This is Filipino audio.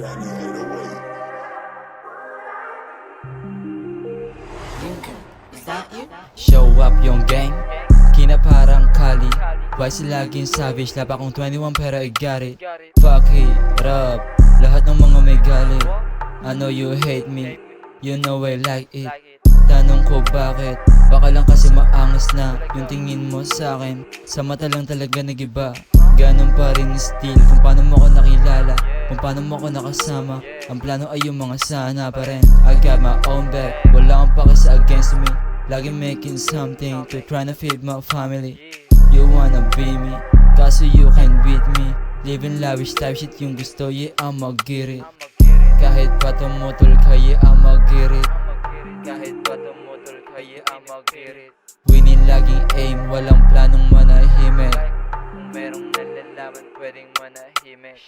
Show up yung gang, kina parang Kali. Why si laging savage, lapa kong 21 pero I got it. Fuck it up, lahat ng mga may galit. I know you hate me, you know I like it. Tanong ko bakit, baka lang kasi maangas na yung tingin mo sa akin. Sa mata lang talaga nagiba, ganun pa rin still. Kung paano mo ko nakilala, kung paano mo ko nakasama. Ang plano ay yung mga sana pa rin. I got my own back, wala kang paki sa against me. Lagi making something to try to feed my family. You wanna be me, kaso you can beat me. Living lavish type shit yung gusto, yeah I'ma get it. Kahit pa tumutol ka, yeah I'ma get it. Kahit pa tumutol ka, yeah I'ma get it. Winning laging aim, walang planong manahimik. Kung merong nalalaman, pwedeng manahimik.